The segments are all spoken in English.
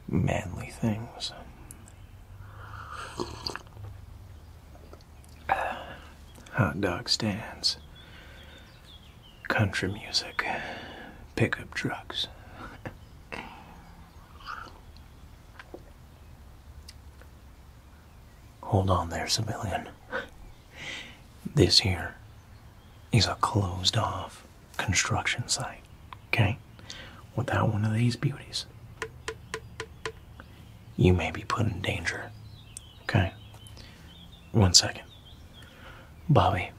manly things. Hot dog stands, country music, pickup trucks. Hold on there, civilian. This here is a closed-off construction site, okay? Without one of these beauties, you may be put in danger, okay? 1 second. Bobby,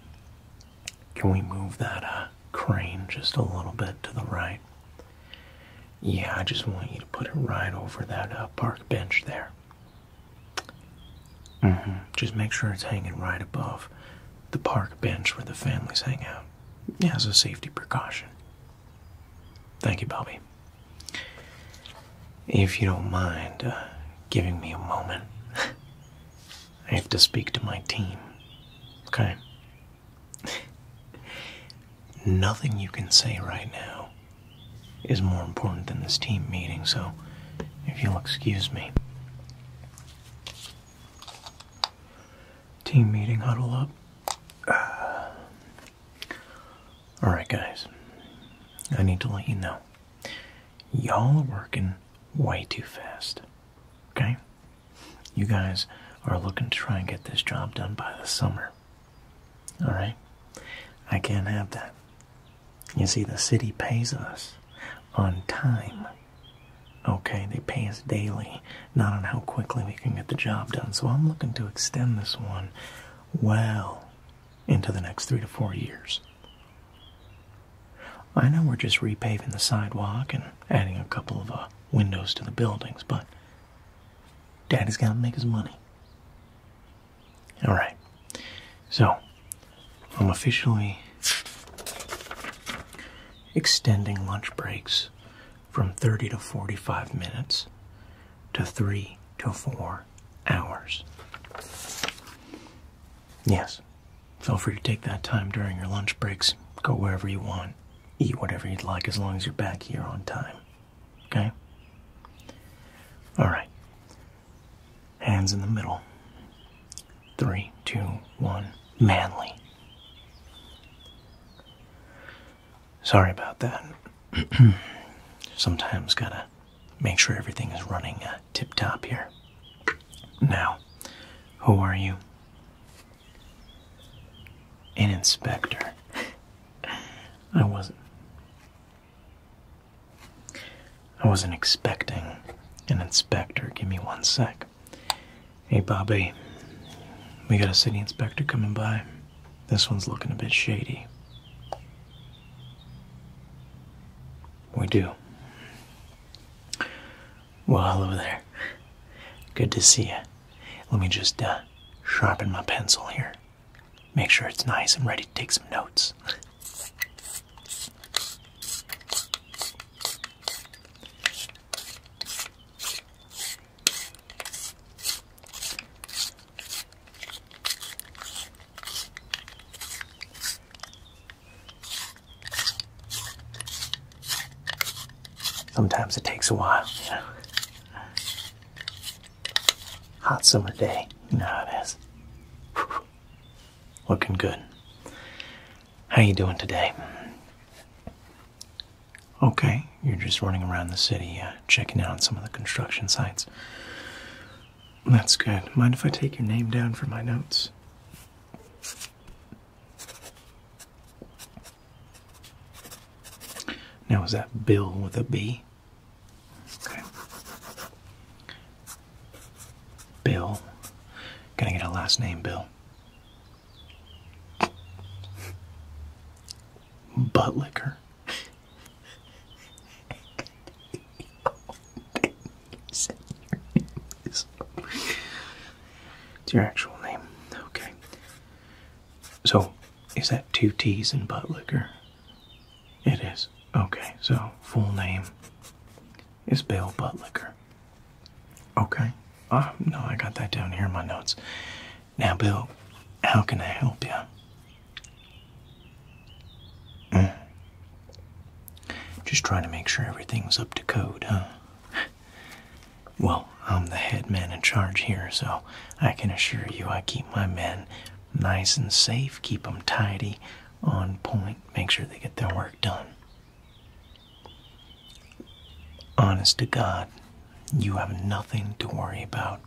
can we move that crane just a little bit to the right? Yeah, I just want you to put it right over that park bench there. Just make sure it's hanging right above the park bench where the families hang out. Yeah, as a safety precaution. Thank you, Bobby. If you don't mind giving me a moment, I have to speak to my team. Okay? Nothing you can say right now is more important than this team meeting, so if you'll excuse me. Team meeting, huddle up. Alright, guys. I need to let you know. Y'all are working way too fast. Okay? You guys are looking to try and get this job done by the summer. Alright? I can't have that. You see, the city pays us on time. Okay, they pay us daily, not on how quickly we can get the job done. So I'm looking to extend this one well into the next 3 to 4 years. I know we're just repaving the sidewalk and adding a couple of windows to the buildings, but Daddy's got to make his money. Alright, so I'm officially extending lunch breaks from 30 to 45 minutes to 3 to 4 hours. Yes, feel free to take that time during your lunch breaks. Go wherever you want. Eat whatever you'd like as long as you're back here on time. Okay? Alright. Hands in the middle. 3, 2, 1. Manly. Sorry about that. Sometimes gotta make sure everything is running tip-top here. Now, who are you? An inspector. I wasn't expecting an inspector. Give me 1 sec. Hey, Bobby. We got a city inspector coming by. This one's looking a bit shady. We do. Well, hello there. Good to see you. Let me just sharpen my pencil here. Make sure it's nice and ready to take some notes. Sometimes it takes a while, you know. Hot summer day, you know how it is. Whew. Looking good. How you doing today? Okay, you're just running around the city, checking out on some of the construction sites. That's good. Mind if I take your name down for my notes? Now, is that Bill with a B? Okay. Bill. Can I get a last name, Bill? Buttlicker. It's your actual name. Okay. So, is that 2 T's in Buttlicker? It is. Okay, so full name is Bill Buttlicker. Okay. No, I got that down here in my notes. Now, Bill, how can I help you? Just trying to make sure everything's up to code, huh? Well, I'm the head man in charge here, so I can assure you I keep my men nice and safe, keep them tidy, on point, make sure they get their work done. Honest to God, you have nothing to worry about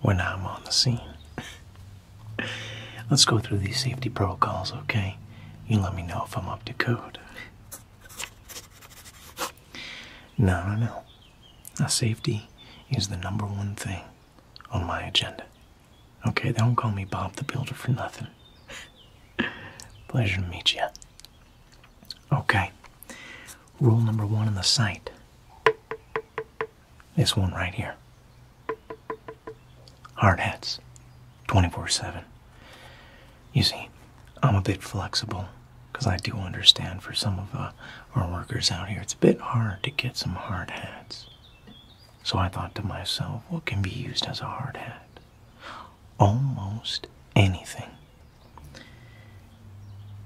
when I'm on the scene. Let's go through these safety protocols, okay? You let me know if I'm up to code. No. Now, safety is the #1 thing on my agenda. Okay, they don't call me Bob the Builder for nothing. Pleasure to meet you. Okay, rule #1 in the site. This one right here. Hard hats, 24/7. You see, I'm a bit flexible because I do understand for some of our workers out here, it's a bit hard to get some hard hats. So I thought to myself, what can be used as a hard hat? Almost anything.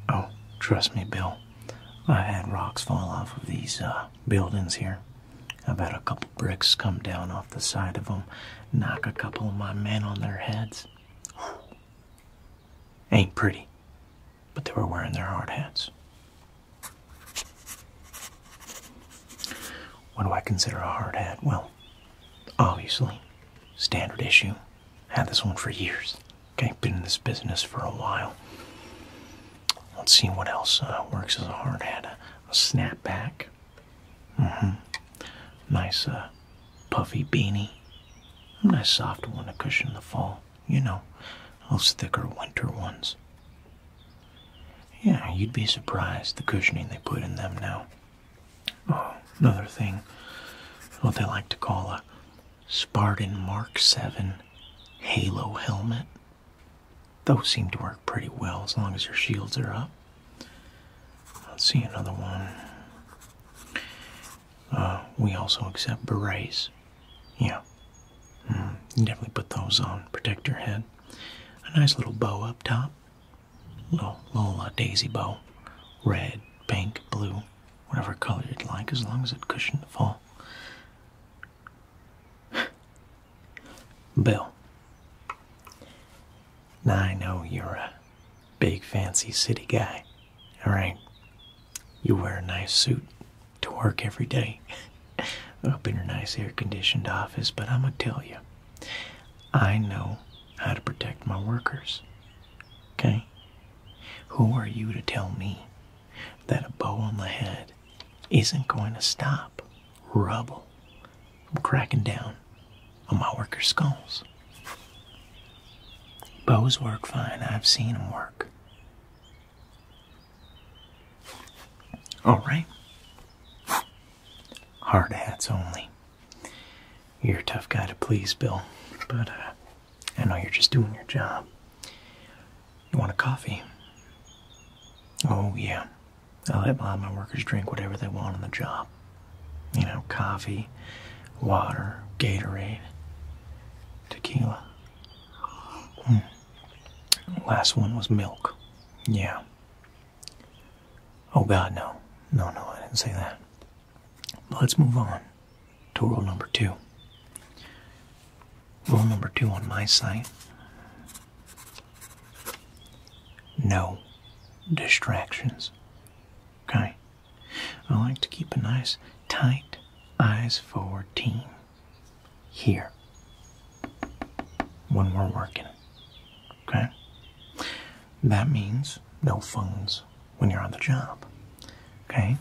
Oh, trust me, Bill. I had rocks fall off of these buildings here. I've had a couple bricks come down off the side of them, knock a couple of my men on their heads. Ain't pretty, but they were wearing their hard hats. What do I consider a hard hat? Well, obviously, standard issue. Had this one for years. Okay, been in this business for a while. Let's see what else works as a hard hat. A snapback. Nice puffy beanie. A nice soft one to cushion the fall. You know, those thicker winter ones. Yeah, you'd be surprised the cushioning they put in them now. Oh, another thing, what they like to call a Spartan Mark 7 Halo helmet. Those seem to work pretty well as long as your shields are up. Let's see another one. We also accept berets. Yeah. You definitely put those on. Protect your head. A nice little bow up top. Little daisy bow. Red, pink, blue. Whatever color you'd like, as long as it cushioned the fall. Bill. Now I know you're a big fancy city guy. Alright. You wear a nice suit to work every day. Up in your nice air-conditioned office, but I'm gonna tell you, I know how to protect my workers. Okay? Who are you to tell me that a bow on the head isn't going to stop rubble from cracking down on my workers' skulls? Bows work fine. I've seen them work. All right. Hard hats only. You're a tough guy to please, Bill, but I know you're just doing your job. You want a coffee? Oh, yeah. I let my workers drink whatever they want on the job. You know, coffee, water, Gatorade, tequila. Last one was milk. Yeah. Oh, God, no. No, I didn't say that. But let's move on to rule #2. Rule #2 on my site. No distractions. Okay? I like to keep a nice, tight, eyes-forward team here when we're working. Okay? That means no phones when you're on the job. Okay?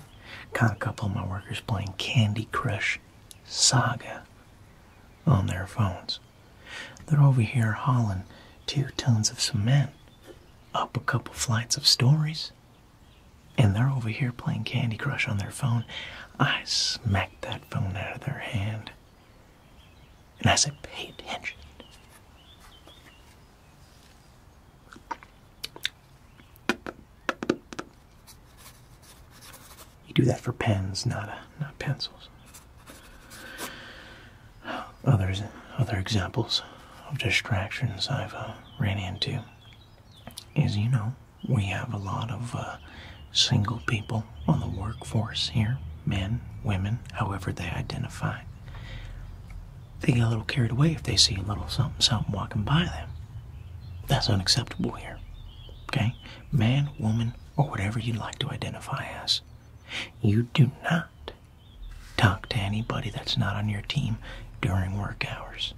Caught a couple of my workers playing Candy Crush Saga on their phones. They're over here hauling 2 tons of cement up a couple flights of stories, and they're over here playing Candy Crush on their phone. I smacked that phone out of their hand, and I said, pay attention. Do that for pens, not pencils. Other examples of distractions I've ran into is, you know, we have a lot of single people on the workforce here, men, women, however they identify. they get a little carried away if they see a little something, something walking by them. That's unacceptable here. Okay? Man, woman, or whatever you'd like to identify as. You do not talk to anybody that's not on your team during work hours.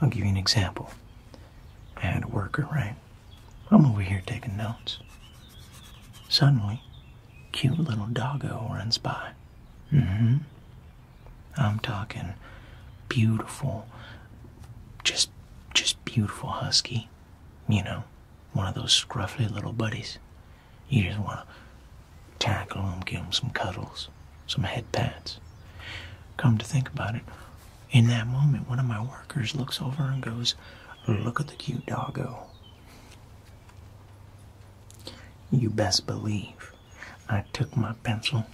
I'll give you an example. I had a worker, right? I'm over here taking notes. Suddenly, cute little doggo runs by. I'm talking beautiful, just beautiful husky. You know, one of those scruffy little buddies. You just want to tackle him, give him some cuddles, some head pats. Come to think about it, in that moment, one of my workers looks over and goes, "Look at the cute doggo." You best believe I took my pencil,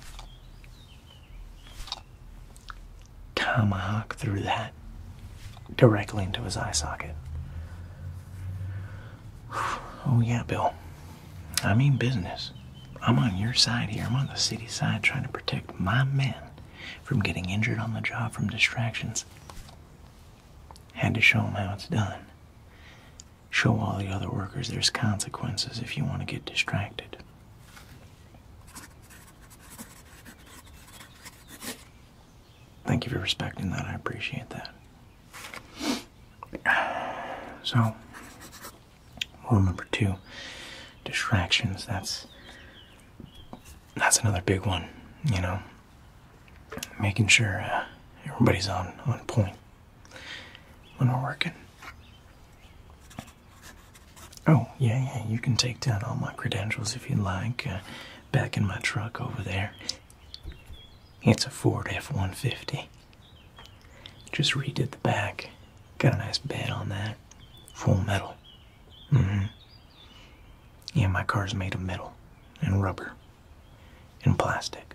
tomahawk through that, directly into his eye socket. Oh yeah, Bill. I mean business. I'm on your side here. I'm on the city side trying to protect my men from getting injured on the job from distractions. Had to show them how it's done. Show all the other workers there's consequences if you want to get distracted. Thank you for respecting that. I appreciate that. So, rule number 2, distractions. That's another big one, you know. Making sure everybody's on point when we're working. Oh, yeah, you can take down all my credentials if you'd like. Back in my truck over there. It's a Ford F-150. Just redid the back. Got a nice bed on that. Full metal. Yeah, my car's made of metal and rubber and plastic.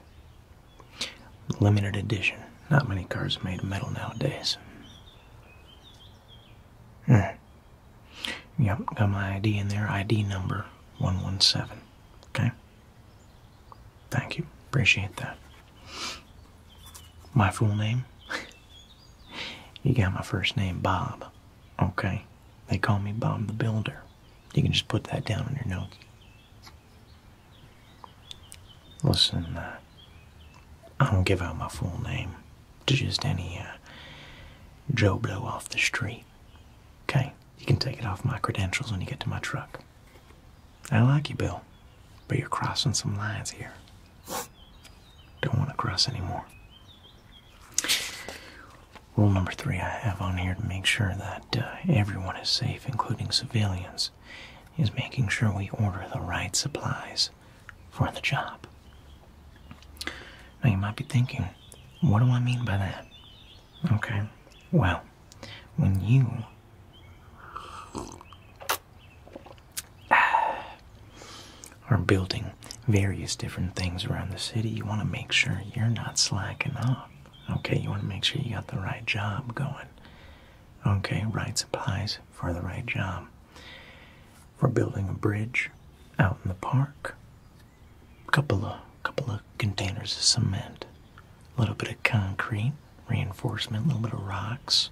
Limited edition. Not many cars are made of metal nowadays. Yep, got my ID in there. ID number 117. Okay? Thank you. Appreciate that. My full name? You got my first name, Bob. Okay? They call me Bob the Builder. You can just put that down on your notes. Listen, I don't give out my full name to just any Joe Blow off the street. Okay? You can take it off my credentials when you get to my truck. I like you, Bill, but you're crossing some lines here. Don't want to cross anymore. Rule number 3 I have on here to make sure that everyone is safe, including civilians, is making sure we order the right supplies for the job. Now you might be thinking, what do I mean by that? Okay, well, when you are building various different things around the city, you want to make sure you're not slacking off. Okay, you want to make sure you got the right job going. Okay, right supplies for the right job. For building a bridge out in the park, couple of containers of cement, a little bit of concrete, reinforcement, a little bit of rocks.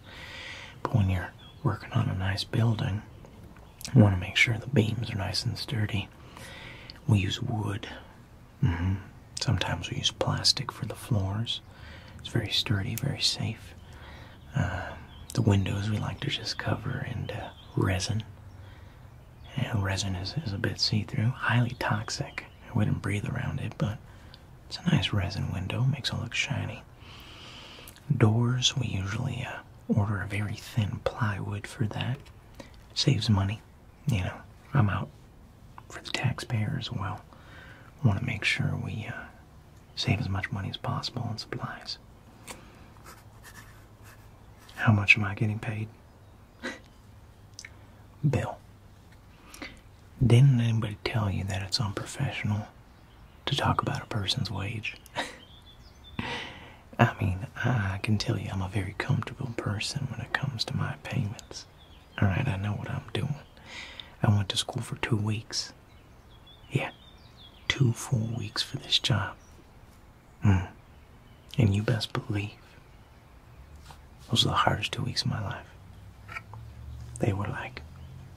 But when you're working on a nice building, you want to make sure the beams are nice and sturdy. We use wood. Sometimes we use plastic for the floors. It's very sturdy, very safe. The windows we like to just cover in resin. And resin is a bit see-through, highly toxic. I wouldn't breathe around it, but it's a nice resin window, makes it look shiny. Doors, we usually order a very thin plywood for that. Saves money. You know, I'm out for the taxpayer as well. Want to make sure we save as much money as possible on supplies. How much am I getting paid? Bill, didn't anybody tell you that it's unprofessional to talk about a person's wage? I mean, I can tell you I'm a very comfortable person when it comes to my payments. Alright, I know what I'm doing. I went to school for 2 weeks. Yeah, 2 full weeks for this job. And you best believe Those were the hardest 2 weeks of my life. They were like,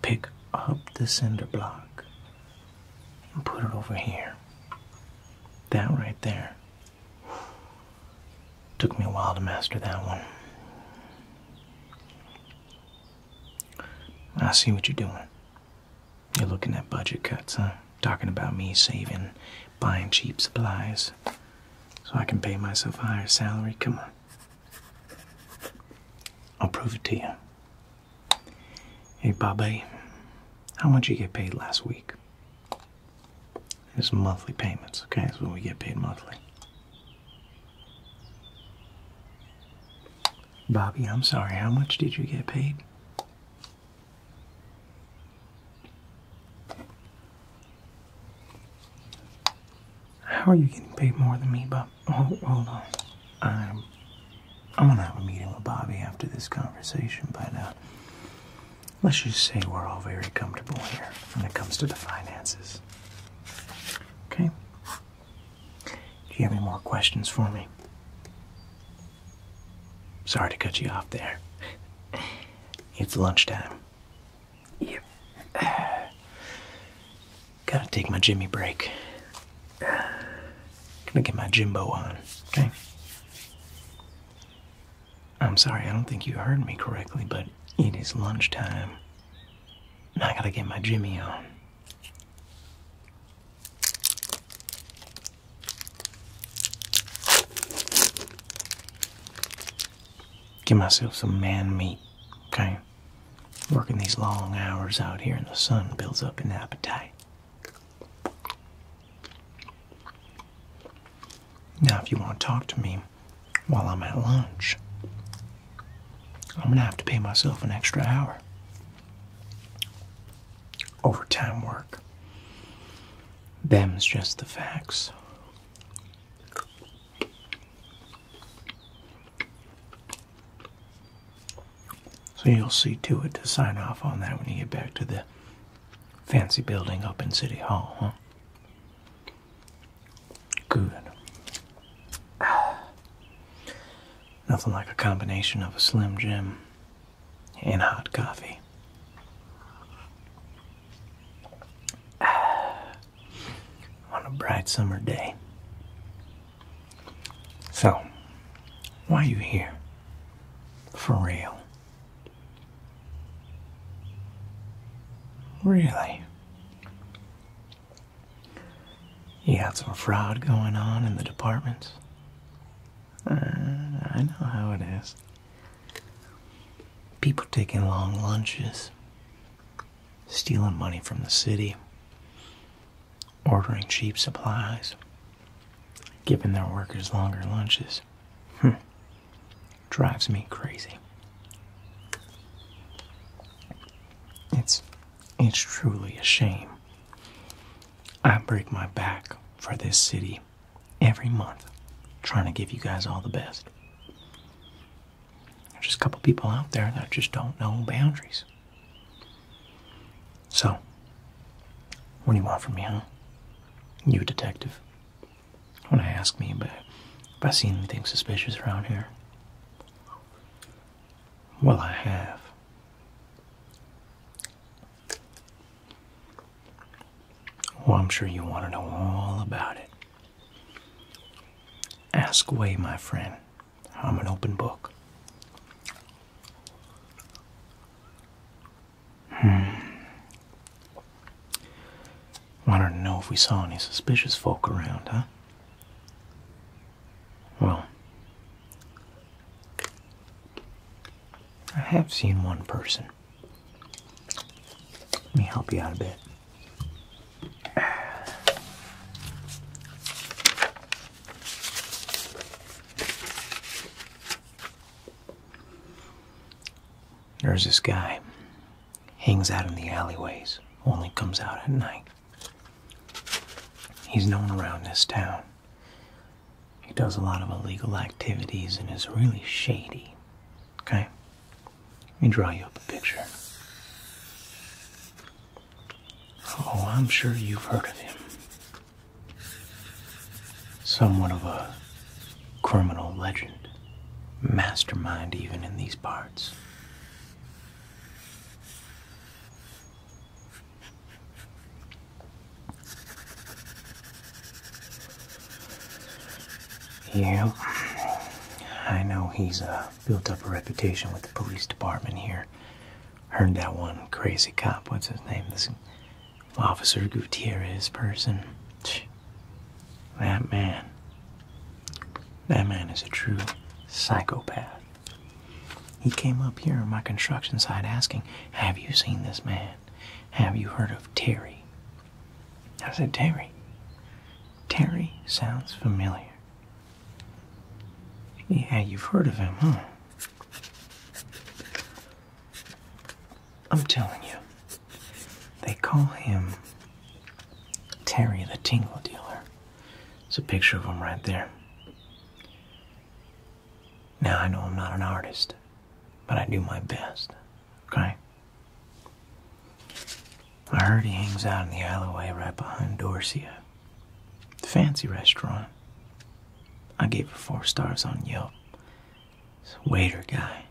pick up the cinder block and put it over here. That right there. Took me a while to master that one. I see what you're doing. You're looking at budget cuts, huh? Talking about me saving, buying cheap supplies so I can pay myself a higher salary. Come on. I'll prove it to you. Hey, Bobby, how much you get paid last week? It's monthly payments, okay? That's what we get paid monthly. Bobby, I'm sorry, how much did you get paid? How are you getting paid more than me, Bob? Oh, hold on. I'm gonna have a meeting with Bobby after this conversation, but let's just say we're all very comfortable here when it comes to the finances. Okay? Do you have any more questions for me? Sorry to cut you off there. It's lunchtime. Yep. Gotta take my Jimmy break. Gonna get my Jimbo on, okay? I'm sorry, I don't think you heard me correctly, but it is lunchtime. And I gotta get my Jimmy on. Give myself some man meat, okay? Working these long hours out here in the sun builds up an appetite. Now, if you want to talk to me while I'm at lunch, I'm going to have to pay myself an extra hour. Overtime work. Them's just the facts. So you'll see to it to sign off on that when you get back to the fancy building up in City Hall, huh? Good. Nothing like a combination of a Slim Jim and hot coffee. On a bright summer day. So, why are you here? For real? Really? You got some fraud going on in the departments? I know how it is. People taking long lunches, stealing money from the city, ordering cheap supplies, giving their workers longer lunches. Drives me crazy. It's truly a shame. I break my back for this city every month, trying to give you guys all the best. There's just a couple people out there that just don't know boundaries. So, what do you want from me, huh? You a detective? Want to ask me about if I seen anything suspicious around here? Well, I have. Well, I'm sure you want to know all about it. Ask away, my friend. I'm an open book. Wanted to know if we saw any suspicious folk around, huh? Well, I have seen one person. Let me help you out a bit. There's this guy. Hangs out in the alleyways. Only comes out at night. He's known around this town. He does a lot of illegal activities and is really shady. Okay? Let me draw you up a picture. Oh, I'm sure you've heard of him. Somewhat of a criminal legend. mastermind even in these parts. Yep. I know he's built up a reputation with the police department here. Heard that one crazy cop, what's his name, this Officer Gutierrez person. That man is a true psychopath. He came up here on my construction site asking, have you seen this man? Have you heard of Terry? I said, Terry? Terry sounds familiar. Yeah, you've heard of him, huh? I'm telling you, they call him Terry the Tingle Dealer. There's a picture of him right there. Now, I know I'm not an artist, but I do my best, okay? I heard he hangs out in the alleyway right behind Dorsia. The fancy restaurant. I gave it 4 stars on Yelp. This waiter guy,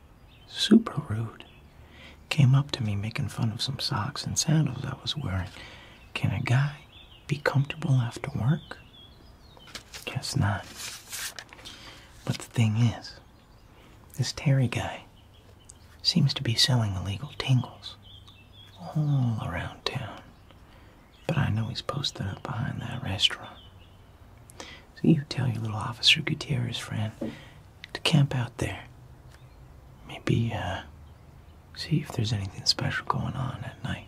super rude, came up to me making fun of some socks and sandals I was wearing. Can a guy be comfortable after work? Guess not. But the thing is, this Terry guy seems to be selling illegal tingles all around town. But I know he's posted up behind that restaurant. So you tell your little Officer Gutierrez friend to camp out there. Maybe, see if there's anything special going on at night.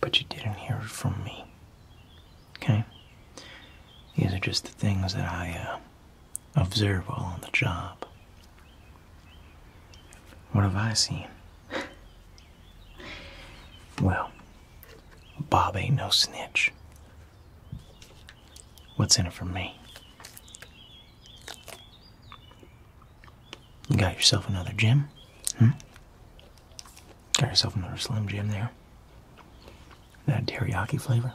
But you didn't hear it from me. Okay? These are just the things that I, observe while on the job. What have I seen? Well, Bob ain't no snitch. What's in it for me? You got yourself another gym? Got yourself another Slim Jim there? That teriyaki flavor?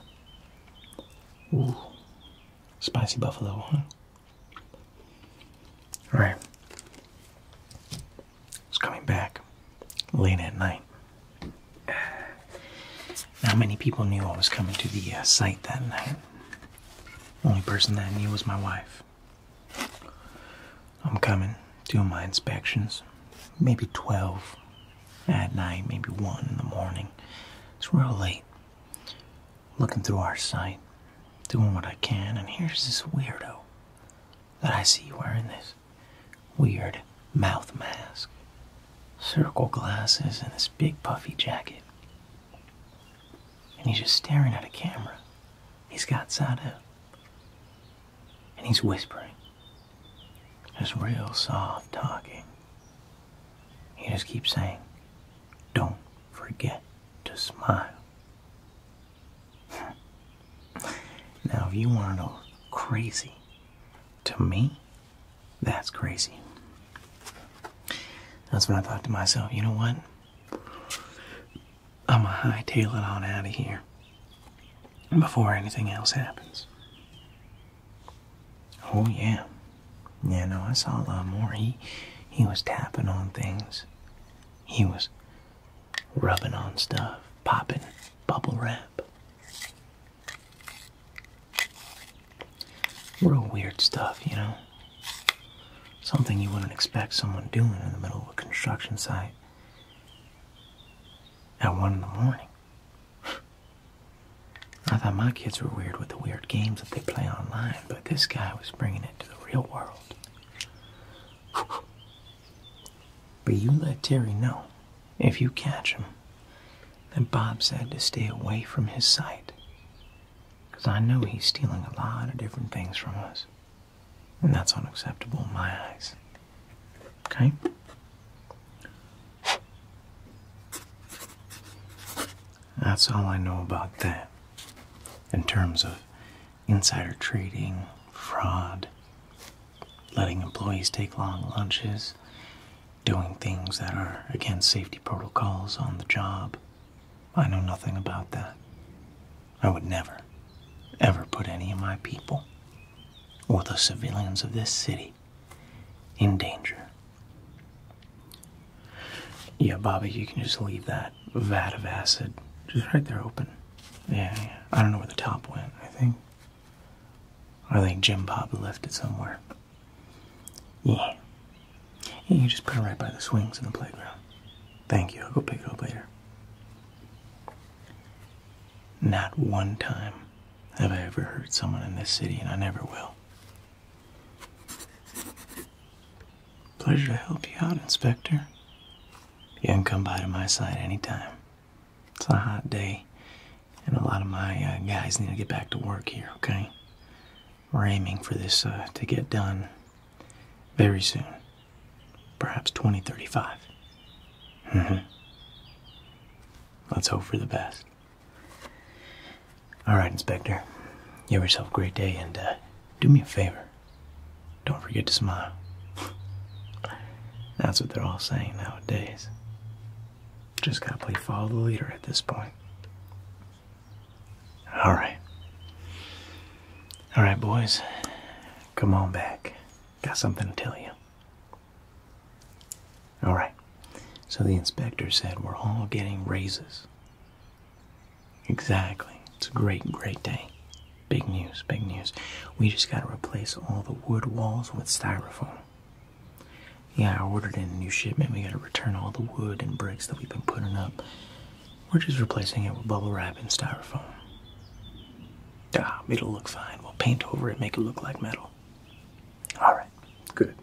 Ooh. Spicy buffalo, huh? Alright. It's coming back late at night. Not many people knew I was coming to the site that night. Only person that knew was my wife. I'm coming, doing my inspections. Maybe 12 at night, maybe 1 in the morning. It's real late. Looking through our site, doing what I can, and here's this weirdo that I see wearing this weird mouth mask, circle glasses, and this big puffy jacket. And he's just staring at a camera. He's got side up. And he's whispering. Just real soft talking. He just keeps saying, don't forget to smile. Now, if you want to know crazy, to me, that's crazy. That's when I thought to myself, you know what? I'm gonna hightail it on out of here before anything else happens. Oh, yeah. Yeah, no, I saw a lot more. He was tapping on things. He was rubbing on stuff, popping bubble wrap. Real weird stuff, you know? Something you wouldn't expect someone doing in the middle of a construction site at 1 in the morning. I thought my kids were weird with the weird games that they play online, but this guy was bringing it to the real world. But you let Terry know, if you catch him, that Bob said to stay away from his site. Because I know he's stealing a lot of different things from us. And that's unacceptable in my eyes. Okay? That's all I know about that. In terms of insider trading, fraud, letting employees take long lunches, doing things that are against safety protocols on the job. I know nothing about that. I would never, ever put any of my people or the civilians of this city in danger. Yeah, Bobby, you can just leave that vat of acid just right there open. Yeah. I don't know where the top went, I think Jim Bob left it somewhere. Yeah. Yeah, you just put it right by the swings in the playground. Thank you, I'll go pick it up later. Not one time have I ever hurt someone in this city, and I never will. Pleasure to help you out, Inspector. You can come by to my side anytime. It's a hot day, and a lot of my guys need to get back to work here, okay? We're aiming for this to get done very soon. Perhaps 2035. Let's hope for the best. Alright, Inspector. You have yourself a great day, and do me a favor. Don't forget to smile. That's what they're all saying nowadays. Just gotta play follow the leader at this point. Alright. Alright, boys. Come on back. Got something to tell you. Alright. So the inspector said we're all getting raises. Exactly. It's a great, great day. Big news, big news. We just gotta replace all the wood walls with styrofoam. Yeah, I ordered in a new shipment. We gotta return all the wood and bricks that we've been putting up. We're just replacing it with bubble wrap and styrofoam. It'll look fine. We'll paint over it, make it look like metal. Alright, good.